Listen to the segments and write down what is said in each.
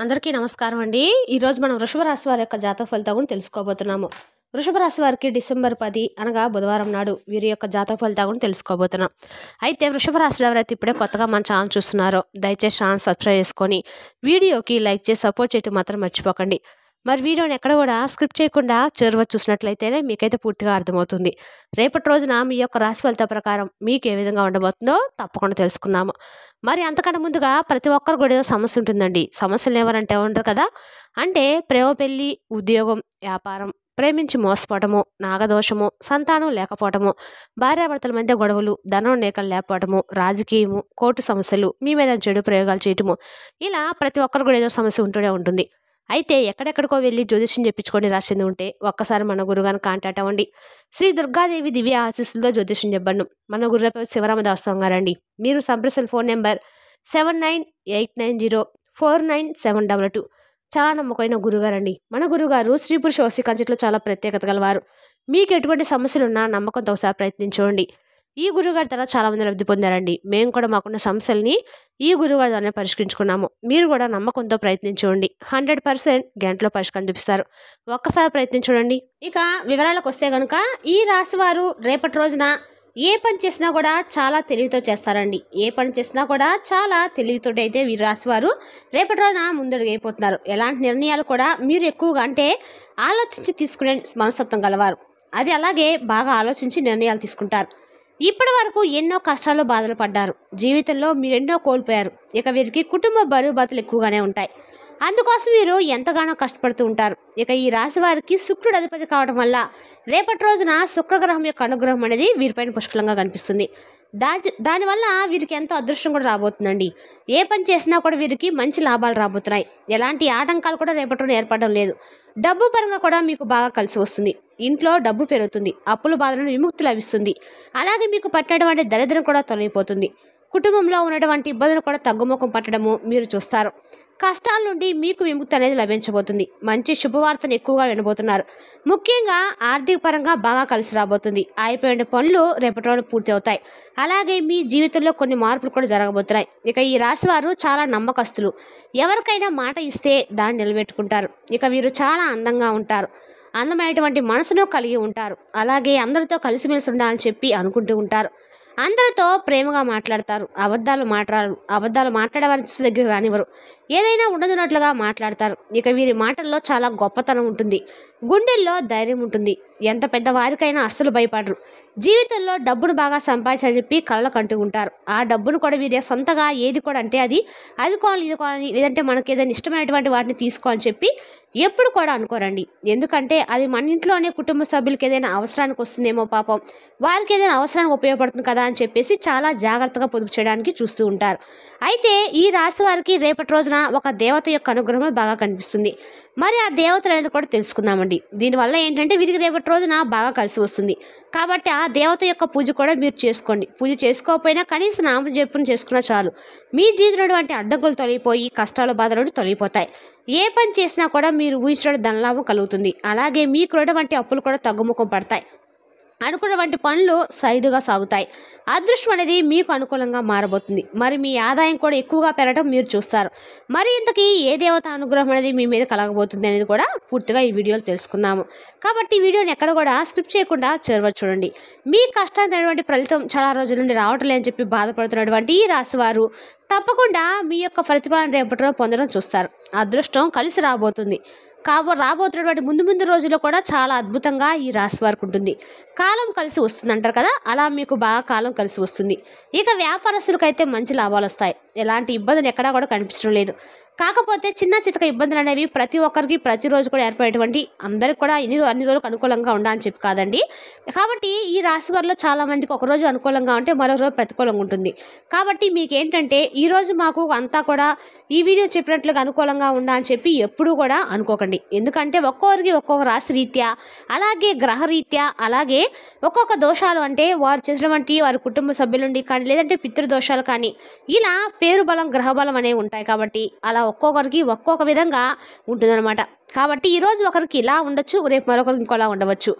అందరికీ నమస్కారం అండి. ఈరోజు మనం వృషభ రాశి వారి యొక్క జాతక ఫలితాలను తెలుసుకోబోతున్నాము. వృషభ రాశి వారికి డిసెంబర్ 10 అనగా బుధవారం నాడు వీరి యొక్క జాతక ఫలితాలను తెలుసుకోబోతున్నాం. అయితే వృషభ రాశిలో ఎవరైతే ఇప్పుడే కొత్తగా మన ఛానల్ చూస్తున్నారో దయచేసి ఛానల్ సబ్స్క్రైబ్ చేసుకొని వీడియోకి లైక్ చేసి సపోర్ట్ చేయడం మాత్రం మర్చిపోకండి. మరి వీడియోని ఎక్కడ కూడా స్క్రిప్ట్ చేయకుండా చివరి వరకు చూసినట్లయితేనే మీకైతే పూర్తిగా అర్థమవుతుంది. రేపటి రోజున మీ యొక్క రాశి ఫలిత ప్రకారం మీకు ఏ విధంగా ఉండబోతుందో తప్పకుండా తెలుసుకుందాము. మరి అంతకన్నా ముందుగా ప్రతి ఒక్కరు కూడా ఏదో సమస్య ఉంటుందండి. సమస్యలు ఎవరంటే ఉండరు కదా. అంటే ప్రేమ, పెళ్లి, ఉద్యోగం, వ్యాపారం, ప్రేమించి మోసపోవటము, నాగదోషము, సంతానం లేకపోవటము, భార్యాభర్తల మధ్య గొడవలు, ధనం నేకలు లేకపోవటము, రాజకీయము, కోర్టు సమస్యలు, మీ మీద చెడు ప్రయోగాలు చేయటము, ఇలా ప్రతి ఒక్కరు కూడా ఏదో సమస్య ఉంటూనే ఉంటుంది. అయితే ఎక్కడెక్కడికో వెళ్ళి జ్యోతిష్యం చెప్పించుకొని రాసింది ఉంటే ఒక్కసారి మన గురుగారిని కాంటాక్ట్ అవ్వండి. శ్రీ దుర్గాదేవి దివ్య ఆశీస్సులతో జ్యోతిష్యం చెప్పండి. మన గురుగారు శివరామదాస్ గారండి. మీరు సంప్రదించిన ఫోన్ నెంబర్ 7989049722. చాలా నమ్మకమైన గురుగారండి. మన గురుగారు స్త్రీ పురుష వశీకరణలో చాలా ప్రత్యేకత గలవారు. మీకు ఎటువంటి సమస్యలున్నా నమ్మకంతో ఒకసారి ప్రయత్నించండి. ఈ గురుగారి ద్వారా చాలా మంది లబ్ధి పొందారండి. మేము కూడా మాకున్న సమస్యల్ని ఈ గురుగారి ద్వారా పరిష్కరించుకున్నాము. మీరు కూడా నమ్మకంతో ప్రయత్నించండి. 100% గంటలో పరిష్కారం చూపిస్తారు. ఒక్కసారి ప్రయత్నించండి. ఇక వివరాలకు వస్తే కనుక ఈ రాశి వారు రేపటి రోజున ఏ పని చేసినా కూడా చాలా తెలివితో చేస్తారండి. ఏ పని చేసినా కూడా చాలా తెలివితో అయితే వీరు రాశివారు రేపటి రోజున ముందడుగు అయిపోతున్నారు. ఎలాంటి నిర్ణయాలు కూడా మీరు ఎక్కువగా అంటే ఆలోచించి తీసుకునే మనస్తత్వం గలవారు. అది అలాగే బాగా ఆలోచించి నిర్ణయాలు తీసుకుంటారు. ఇప్పటి వరకు ఎన్నో కష్టాలు బాధలు పడ్డారు. జీవితంలో మీరు ఎన్నో కోల్పోయారు. ఇక వీరికి కుటుంబ బరువు బాధలు ఎక్కువగానే ఉంటాయి. అందుకోసం మీరు ఎంతగానో కష్టపడుతూ ఉంటారు. ఇక ఈ రాశి వారికి శుక్రుడు అధిపతి కావడం వల్ల రేపటి రోజున శుక్రగ్రహం యొక్క అనుగ్రహం అనేది వీరిపైన పుష్కలంగా కనిపిస్తుంది. దానివల్ల వీరికి ఎంతో అదృష్టం కూడా రాబోతుందండి. ఏ పని చేసినా కూడా వీరికి మంచి లాభాలు రాబోతున్నాయి. ఎలాంటి ఆటంకాలు కూడా రేపటి రోజున ఏర్పడడం లేదు. డబ్బు పరంగా కూడా మీకు బాగా కలిసి వస్తుంది. ఇంట్లో డబ్బు పెరుగుతుంది. అప్పుల బాధ నుండి విముక్తి లభిస్తుంది. అలాగే మీకు పట్టినటువంటి దరిద్రం కూడా తొలగిపోతుంది. కుటుంబంలో ఉన్నటువంటి ఇబ్బందులు కూడా తగ్గుముఖం పట్టడము మీరు చూస్తారు. కష్టాల నుండి మీకు విముక్తి అనేది లభించబోతుంది. మంచి శుభవార్తను ఎక్కువగా వినబోతున్నారు. ముఖ్యంగా ఆర్థిక పరంగా బాగా కలిసి రాబోతుంది. అయిపోయిన పనులు రేపటి రోజున పూర్తి అవుతాయి. అలాగే మీ జీవితంలో కొన్ని మార్పులు కూడా జరగబోతున్నాయి. ఇక ఈ రాశి వారు చాలా నమ్మకస్తులు. ఎవరికైనా మాట ఇస్తే దాన్ని నిలబెట్టుకుంటారు. ఇక వీరు చాలా అందంగా ఉంటారు. అందమైనటువంటి మనసును కలిగి ఉంటారు. అలాగే అందరితో కలిసిమెలిసి ఉండాలని చెప్పి అనుకుంటూ ఉంటారు. అందరితో ప్రేమగా మాట్లాడతారు. అబద్ధాలు మాట్లాడే వారి దగ్గర రానివ్వరు. ఏదైనా ఉండదున్నట్లుగా మాట్లాడతారు. ఇక వీరి మాటల్లో చాలా గొప్పతనం ఉంటుంది. గుండెల్లో ధైర్యం ఉంటుంది. ఎంత పెద్ద వారికైనా అస్సలు భయపడరు. జీవితంలో డబ్బును బాగా సంపాదించాలని చెప్పి కళ్ళ కంటూ ఉంటారు. ఆ డబ్బును కూడా వీరే సొంతగా ఏది కూడా అంటే అది కొనాలి, ఇది కొనాలి, లేదంటే మనకి ఏదైనా ఇష్టమైనటువంటి వాటిని తీసుకోవాలని చెప్పి ఎప్పుడు కూడా అనుకోరండి. ఎందుకంటే అది మన ఇంట్లోనే కుటుంబ సభ్యులకి ఏదైనా అవసరానికి వస్తుందేమో, పాపం వారికి ఏదైనా అవసరానికి ఉపయోగపడుతుంది కదా అని చెప్పేసి చాలా జాగ్రత్తగా పొదుపు చేయడానికి చూస్తూ ఉంటారు. అయితే ఈ రాశి వారికి రేపటి రోజున ఒక దేవత యొక్క అనుగ్రహం బాగా కనిపిస్తుంది. మరి ఆ దేవతలు అనేది కూడా తెలుసుకుందామండి. దీనివల్ల ఏంటంటే వీరికి రేపటి రోజున బాగా కలిసి వస్తుంది. కాబట్టి ఆ దేవత యొక్క పూజ కూడా మీరు చేసుకోండి. పూజ చేసుకోకపోయినా కనీసం నామ జపం చేసుకున్నా చాలు. మీ జీవితంలో అడ్డంకులు తొలగిపోయి కష్టాలు బాధలు నుండి తొలగిపోతాయి. ఏ పని చేసినా కూడా మీరు ఊహించిన ధనలాభం కలుగుతుంది. అలాగే మీకున్నటువంటి అప్పులు కూడా తగ్గుముఖం పడతాయి. అనుకున్నటువంటి పనులు సైదుగా సాగుతాయి. అదృష్టం అనేది మీకు అనుకూలంగా మారబోతుంది. మరి మీ ఆదాయం కూడా ఎక్కువగా పెరగడం మీరు చూస్తారు. మరి ఇంతకీ ఏ దేవత అనుగ్రహం అనేది మీ మీద కలగబోతుంది అనేది కూడా పూర్తిగా ఈ వీడియోలో తెలుసుకుందాము. కాబట్టి ఈ వీడియోని ఎక్కడ కూడా స్క్రిప్ట్ చేయకుండా చివరికి చూడండి. మీ కష్టానికి ఫలితం చాలా రోజుల నుండి రావట్లే అని చెప్పి బాధపడుతున్నటువంటి ఈ రాశి వారు తప్పకుండా మీ యొక్క ఫలితాలను రేపటిలో పొందడం చూస్తారు. అదృష్టం కలిసి రాబోతుంది. రాబోతున్నటువంటి ముందు రోజుల్లో కూడా చాలా అద్భుతంగా ఈ రాశి వారికి ఉంటుంది. కాలం కలిసి వస్తుంది అంటారు కదా, అలా మీకు బాగా కాలం కలిసి వస్తుంది. ఇక వ్యాపారస్తులకైతే మంచి లాభాలు వస్తాయి. ఎలాంటి ఇబ్బందులు ఎక్కడా కూడా కనిపించడం లేదు. కాకపోతే చిన్న చితక ఇబ్బందులు అనేవి ప్రతి ఒక్కరికి ప్రతిరోజు కూడా ఏర్పడేటువంటి అందరికి కూడా అన్ని రోజులకు అనుకూలంగా ఉండాలని చెప్పి కాదండి. కాబట్టి ఈ రాశి వారిలో చాలా మందికి ఒకరోజు అనుకూలంగా ఉంటే మరో రోజు ప్రతికూలంగా ఉంటుంది. కాబట్టి మీకు ఏంటంటే ఈరోజు మాకు అంతా కూడా ఈ వీడియో చెప్పినట్లుగా అనుకూలంగా ఉండాలని చెప్పి ఎప్పుడూ కూడా అనుకోకండి. ఎందుకంటే ఒక్కొక్కరికి ఒక్కొక్క రాశి రీత్యా, అలాగే గ్రహరీత్యా, అలాగే ఒక్కొక్క దోషాలు అంటే వారు చేసినటువంటి వారి కుటుంబ సభ్యుల నుండి కానీ, లేదంటే పితృదోషాలు కానీ, ఇలా పేరు బలం గ్రహ బలం అనేవి ఉంటాయి. కాబట్టి అలా ఒక్కొక్కరికి ఒక్కొక్క విధంగా ఉంటుందన్నమాట. కాబట్టి ఈరోజు ఒకరికి ఇలా ఉండొచ్చు, రేపు మరొకరికి ఇంకోలా ఉండవచ్చు.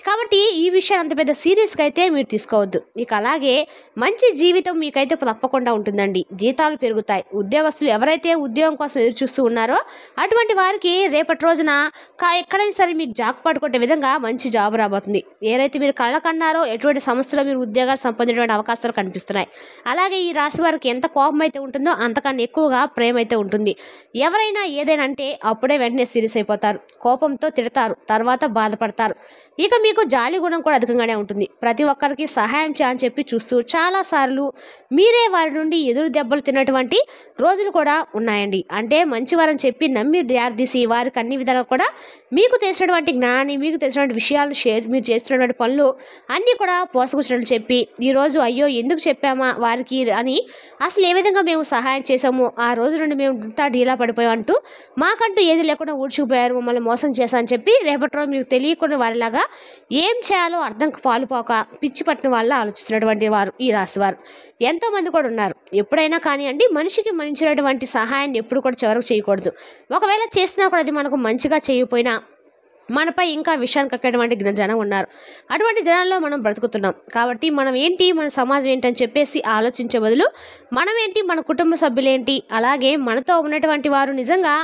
కాబట్టి ఈ విషయాన్ని అంత పెద్ద సీరియస్గా అయితే మీరు తీసుకోవద్దు. ఇక అలాగే మంచి జీవితం మీకైతే తప్పకుండా ఉంటుందండి. జీతాలు పెరుగుతాయి. ఉద్యోగస్తులు ఎవరైతే ఉద్యోగం కోసం ఎదురు చూస్తూ ఉన్నారో అటువంటి వారికి రేపటి రోజున ఎక్కడైనా సరే మీకు జాబ్ పట్టుకునే విధంగా మంచి జాబ్ రాబోతుంది. ఏదైతే మీరు కళ్ళ కన్నారో ఎటువంటి సంస్థలో మీరు ఉద్యోగాలు సంపాదించేటువంటి అవకాశాలు కనిపిస్తున్నాయి. అలాగే ఈ రాశి వారికి ఎంత కోపం అయితే ఉంటుందో అంతకన్నా ఎక్కువగా ప్రేమ అయితే ఉంటుంది. ఎవరైనా ఏదైనా అంటే అప్పుడే వెంటనే సీరియస్ అయిపోతారు. కోపంతో తిడతారు, తర్వాత బాధపడతారు. ఇక మీకు జాలి గుణం కూడా అధికంగానే ఉంటుంది. ప్రతి ఒక్కరికి సహాయం చేయాలని చెప్పి చూస్తూ చాలాసార్లు మీరే వారి నుండి ఎదురు దెబ్బలు తిన్నటువంటి రోజులు కూడా ఉన్నాయండి. అంటే మంచివారని చెప్పి నమ్మి దారితీసి వారికి అన్ని విధాలుగా కూడా మీకు తెలిసినటువంటి జ్ఞానాన్ని, మీకు తెలిసినటువంటి విషయాలు మీరు చేస్తున్నటువంటి పనులు అన్నీ కూడా పోసగుచ్చినట్లు చెప్పి ఈరోజు అయ్యో ఎందుకు చెప్పామా వారికి అని, అసలు ఏ విధంగా మేము సహాయం చేసాము, ఆ రోజు నుండి మేము ఇంత ఢీలా పడిపోయాం అంటూ మాకంటూ ఏది లేకుండా ఊడ్చుకుపోయారు, మమ్మల్ని మోసం చేశామని చెప్పి రేపటి రోజు మీకు తెలియకుండా వారిలాగా ఏం చేయాలో అర్థం పాలుపోక పిచ్చి పట్టిన వాళ్ళ ఆలోచిస్తున్నటువంటి వారు ఈ రాశివారు ఎంతోమంది కూడా ఉన్నారు. ఎప్పుడైనా కానివ్వండి మనిషికి మంచినటువంటి సహాయాన్ని ఎప్పుడు కూడా చివరకు చేయకూడదు. ఒకవేళ చేసినా కూడా అది మనకు మంచిగా చేయకపోయినా మనపై ఇంకా విషయానికి కక్కేటువంటి జనం ఉన్నారు. అటువంటి జనాల్లో మనం బ్రతుకుతున్నాం. కాబట్టి మనం ఏంటి, మన సమాజం ఏంటని చెప్పేసి ఆలోచించే బదులు మనం ఏంటి, మన కుటుంబ సభ్యులేంటి, అలాగే మనతో ఉన్నటువంటి వారు నిజంగా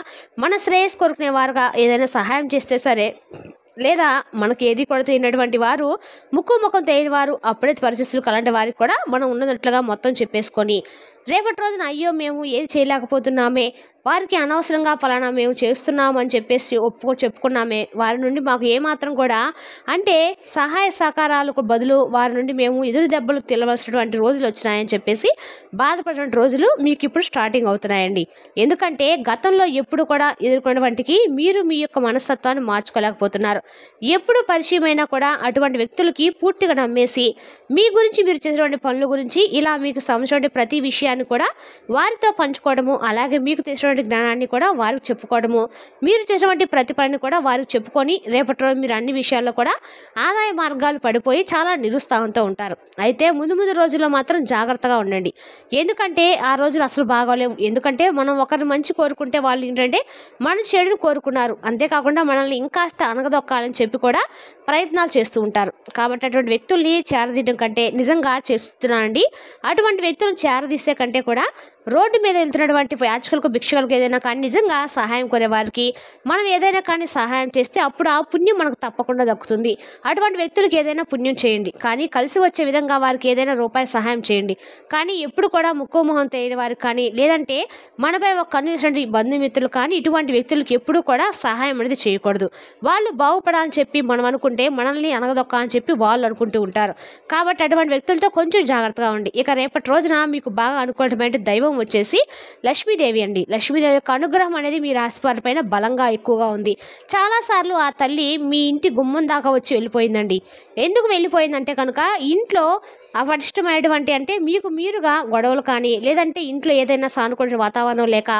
మన శ్రేయస్ కోరుకునే వారుగా ఏదైనా సహాయం చేస్తే సరే, లేదా మనకి ఏది కూడా తెలియనటువంటి వారు, ముఖం తెలియని వారు, అప్పుడే పరిస్థితులు అలాంటి వారికి కూడా మనం ఉన్నట్లుగా మొత్తం చెప్పేసుకొని రేపటి రోజున అయ్యో మేము ఏది చేయలేకపోతున్నామే, వారికి అనవసరంగా ఫలానా మేము చేస్తున్నాము అని చెప్పేసి చెప్పుకున్నామే, వారి నుండి మాకు ఏమాత్రం కూడా అంటే సహాయ సహకారాలకు బదులు వారి నుండి మేము ఎదురు దెబ్బలు తినవలసినటువంటి రోజులు వచ్చినాయని చెప్పేసి బాధపడినటువంటి రోజులు మీకు ఇప్పుడు స్టార్టింగ్ అవుతున్నాయండి. ఎందుకంటే గతంలో ఎప్పుడు కూడా ఎదుర్కొన్నటువంటికి మీరు మీ యొక్క మనస్తత్వాన్ని మార్చుకోలేకపోతున్నారు. ఎప్పుడు పరిచయమైనా కూడా అటువంటి వ్యక్తులకి పూర్తిగా నమ్మేసి మీ గురించి, మీరు చేసేటువంటి పనుల గురించి, ఇలా మీకు సంబంధించిన ప్రతి విషయాన్ని కూడా వారితో పంచుకోవడము, అలాగే మీకు తెలిసినటువంటి జ్ఞానాన్ని కూడా వారికి చెప్పుకోవడము, మీరు చేసినటువంటి ప్రతి పనిని కూడా వారికి చెప్పుకొని రేపటి రోజు మీరు అన్ని విషయాల్లో కూడా ఆదాయ మార్గాలు పడిపోయి చాలా నిరుత్సాహంతో ఉంటారు. అయితే ముందు రోజుల్లో మాత్రం జాగ్రత్తగా ఉండండి. ఎందుకంటే ఆ రోజులు అసలు బాగోలేవు. ఎందుకంటే మనం ఒకరిని మంచి కోరుకుంటే వాళ్ళు ఏంటంటే మన చెడును కోరుకున్నారు, అంతేకాకుండా మనల్ని ఇంకాస్త అనగదొక్కాలని చెప్పి కూడా ప్రయత్నాలు చేస్తూ ఉంటారు. కాబట్టి అటువంటి వ్యక్తుల్ని చేరదీయడం కంటే, నిజంగా చెప్తున్నానండి, అటువంటి వ్యక్తులను చేరదీస్తే కంటే కూడా రోడ్డు మీద వెళ్తున్నటువంటి యాచకులకు, భిక్షకులకు ఏదైనా కానీ నిజంగా సహాయం కోరే వారికి మనం ఏదైనా కానీ సహాయం చేస్తే అప్పుడు ఆ పుణ్యం మనకు తప్పకుండా దక్కుతుంది. అటువంటి వ్యక్తులకు ఏదైనా పుణ్యం చేయండి, కానీ కలిసి వచ్చే విధంగా వారికి ఏదైనా రూపాయి సహాయం చేయండి. కానీ ఎప్పుడు కూడా మొహం తెలియని వారికి కానీ, లేదంటే మనపై ఒక కన్ను వేసినటువంటి బంధుమిత్రులు కానీ, ఇటువంటి వ్యక్తులకు ఎప్పుడూ కూడా సహాయం అనేది చేయకూడదు. వాళ్ళు బాగుపడాలని చెప్పి మనం అనుకుంటే మనల్ని అనగదొక్క అని చెప్పి వాళ్ళు అనుకుంటూ ఉంటారు. కాబట్టి అటువంటి వ్యక్తులతో కొంచెం జాగ్రత్తగా ఉండి. ఇక రేపటి రోజున మీకు బాగా అనుకున్నటువంటి దైవం వచ్చేసి లక్ష్మీదేవి అండి. లక్ష్మీదేవి యొక్క అనుగ్రహం అనేది మీ రాశి వారి పైన బలంగా ఎక్కువగా ఉంది. చాలాసార్లు ఆ తల్లి మీ ఇంటి గుమ్మం దాకా వచ్చి వెళ్ళిపోయిందండి. ఎందుకు వెళ్ళిపోయిందంటే కనుక ఇంట్లో అవరిష్టమైనటువంటి అంటే మీకు మీరుగా గొడవలు కానీ, లేదంటే ఇంట్లో ఏదైనా సానుకూల వాతావరణం లేక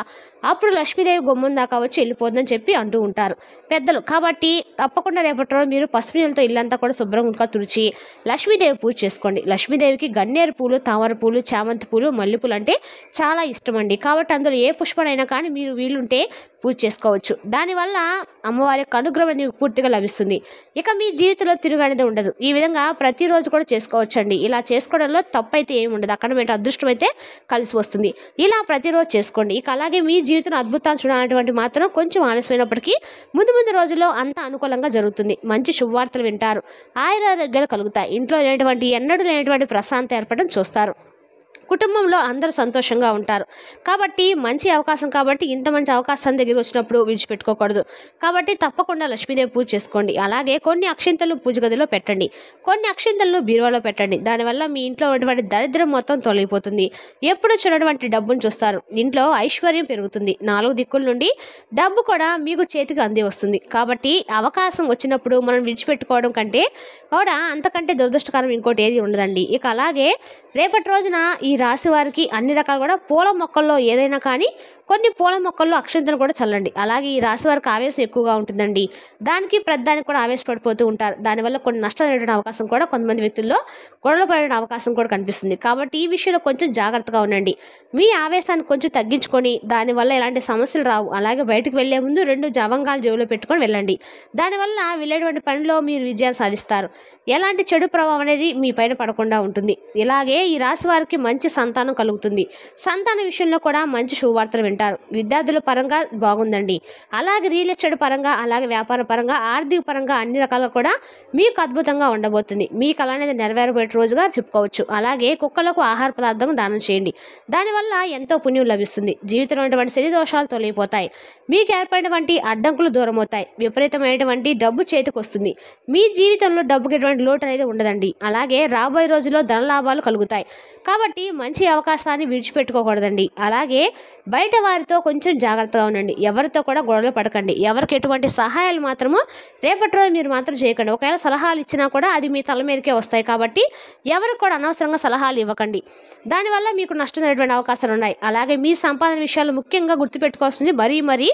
అప్పుడు లక్ష్మీదేవి గుమ్మం దాకా వచ్చి వెళ్ళిపోతుందని చెప్పి అంటూ ఉంటారు పెద్దలు. కాబట్టి తప్పకుండా రేపటి రోజు మీరు పసుపు నీళ్ళతో ఇల్లంతా కూడా శుభ్రంగా తుడిచి లక్ష్మీదేవి పూజ చేసుకోండి. లక్ష్మీదేవికి గన్నేరు పూలు, తామర పూలు, చామంతి పూలు, మల్లెపూలు అంటే చాలా ఇష్టం అండి. కాబట్టి అందులో ఏ పుష్పనైనా కానీ మీరు వీలుంటే పూజ చేసుకోవచ్చు. దానివల్ల అమ్మవారి యొక్క అనుగ్రహం అనేది పూర్తిగా లభిస్తుంది. ఇక మీ జీవితంలో తిరుగనేది ఉండదు. ఈ విధంగా ప్రతిరోజు కూడా చేసుకోవచ్చండి. ఇలా చేసుకోవడంలో తప్పు అయితే ఏమి ఉండదు. అక్కడ మీకు అదృష్టం అయితే కలిసి వస్తుంది. ఇలా ప్రతిరోజు చేసుకోండి. ఇక అలాగే మీ జీవితంలో అద్భుతాలు చూడాలన్నటువంటి మాత్రం కొంచెం ఆలస్యమైనప్పటికీ ముందు రోజుల్లో అంతా అనుకూలంగా జరుగుతుంది. మంచి శుభవార్తలు వింటారు. ఆయురారోగ్యాలు కలుగుతాయి. ఇంట్లో ఎన్నడూ లేనటువంటి ప్రశాంతత ఏర్పడడం చూస్తారు. కుటుంబంలో అందరూ సంతోషంగా ఉంటారు. కాబట్టి మంచి అవకాశం, కాబట్టి ఇంత మంచి అవకాశం దగ్గర వచ్చినప్పుడు విడిచిపెట్టుకోకూడదు. కాబట్టి తప్పకుండా లక్ష్మీదేవి పూజ చేసుకోండి. అలాగే కొన్ని అక్షింతలు పూజ గదిలో పెట్టండి, కొన్ని అక్షింతలను బీరువాలో పెట్టండి. దానివల్ల మీ ఇంట్లో ఉన్నటువంటి దరిద్రం మొత్తం తొలగిపోతుంది. ఎప్పుడు చూడటువంటి డబ్బును చూస్తారు. ఇంట్లో ఐశ్వర్యం పెరుగుతుంది. 4 దిక్కుల నుండి డబ్బు కూడా మీకు చేతికి అంది వస్తుంది. కాబట్టి అవకాశం వచ్చినప్పుడు మనం విడిచిపెట్టుకోవడం కంటే కూడా అంతకంటే దురదృష్టకరం ఇంకోటి ఏది ఉండదండి. ఇక అలాగే రేపటి రోజున ఈ రాశి వారికి అన్ని రకాలు కూడా పూల మొక్కల్లో ఏదైనా కానీ కొన్ని పూల మొక్కల్లో అక్షంతలు కూడా చల్లండి. అలాగే ఈ రాశి వారికి ఆవేశం ఎక్కువగా ఉంటుందండి. దానికి ప్రతిదానికి కూడా ఆవేశపడిపోతూ ఉంటారు. దానివల్ల కొన్ని నష్టాలు జరిగే అవకాశం కూడా కొంతమంది వ్యక్తుల్లో గొడవలు పడే అవకాశం కూడా కనిపిస్తుంది. కాబట్టి ఈ విషయంలో కొంచెం జాగ్రత్తగా ఉండండి. మీ ఆవేశాన్ని కొంచెం తగ్గించుకొని దానివల్ల ఎలాంటి సమస్యలు రావు. అలాగే బయటకు వెళ్లే ముందు 2 లవంగాలు జేబులో పెట్టుకొని వెళ్ళండి. దానివల్ల వెళ్ళేటువంటి పనిలో మీరు విజయాన్ని సాధిస్తారు. ఎలాంటి చెడు ప్రభావం అనేది మీ పైన పడకుండా ఉంటుంది. ఇలాగే ఈ రాశి వారికి మంచి సంతానం కలుగుతుంది. సంతాన విషయంలో కూడా మంచి శుభవార్తలు వింటారు. విద్యార్థుల పరంగా బాగుందండి. అలాగే రియల్ ఎస్టేట్ పరంగా, అలాగే వ్యాపార పరంగా, ఆర్థిక పరంగా అన్ని రకాలుగా కూడా మీకు అద్భుతంగా ఉండబోతుంది. మీ కళ అనేది నెరవేరబోయే రోజుగా చెప్పుకోవచ్చు. అలాగే కుక్కలకు ఆహార పదార్థం దానం చేయండి. దానివల్ల ఎంతో పుణ్యం లభిస్తుంది. జీవితంలో ఉన్నటువంటి శని దోషాలు తొలగిపోతాయి. మీకు ఏర్పడినటువంటి అడ్డంకులు దూరం అవుతాయి. విపరీతమైనటువంటి డబ్బు చేతికి వస్తుంది. మీ జీవితంలో డబ్బుకి ఎటువంటి లోటు అనేది ఉండదండి. అలాగే రాబోయే రోజుల్లో ధన లాభాలు కలుగుతాయి. కాబట్టి మంచి అవకాశాన్ని విడిచిపెట్టుకోకూడదండి. అలాగే బయట వారితో కొంచెం జాగ్రత్తగా ఉండండి. ఎవరితో కూడా గొడవలు పడకండి. ఎవరికి ఎటువంటి సహాయాలు మాత్రము రేపటి రోజు మీరు మాత్రం చేయకండి. ఒకవేళ సలహాలు ఇచ్చినా కూడా అది మీ తల మీదకే వస్తాయి. కాబట్టి ఎవరికి కూడా అనవసరంగా సలహాలు ఇవ్వకండి. దానివల్ల మీకు నష్టం జరిగేటువంటి అవకాశాలు ఉన్నాయి. అలాగే మీ సంపాదన విషయాలు ముఖ్యంగా గుర్తుపెట్టుకోవాల్సింది మరీ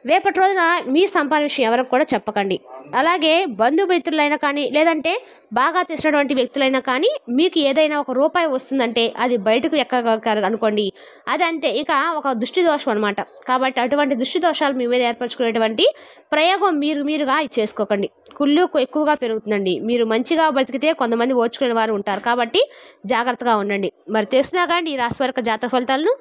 రేపటి రోజున మీ సంపాదన విషయం ఎవరికి కూడా చెప్పకండి. అలాగే బంధుమిత్రులైనా కానీ, లేదంటే బాగా తెలిసినటువంటి వ్యక్తులైనా కానీ మీకు ఏదైనా ఒక రూపాయి వస్తుందంటే అది బయటకు ఎక్కగలరు అనుకోండి, అది అంతే, ఇక ఒక దృష్టి దోషం అనమాట. కాబట్టి అటువంటి దృష్టి దోషాలు మీ మీద ఏర్పరచుకునేటువంటి ప్రయోగం మీరుగా చేసుకోకండి. కుళ్ళు ఎక్కువగా పెరుగుతుందండి. మీరు మంచిగా బతికితే కొంతమంది ఓర్చుకునే వారు ఉంటారు. కాబట్టి జాగ్రత్తగా ఉండండి. మరి తెలుసునా కానీ ఈ రాశి వారి జాతక ఫలితాలను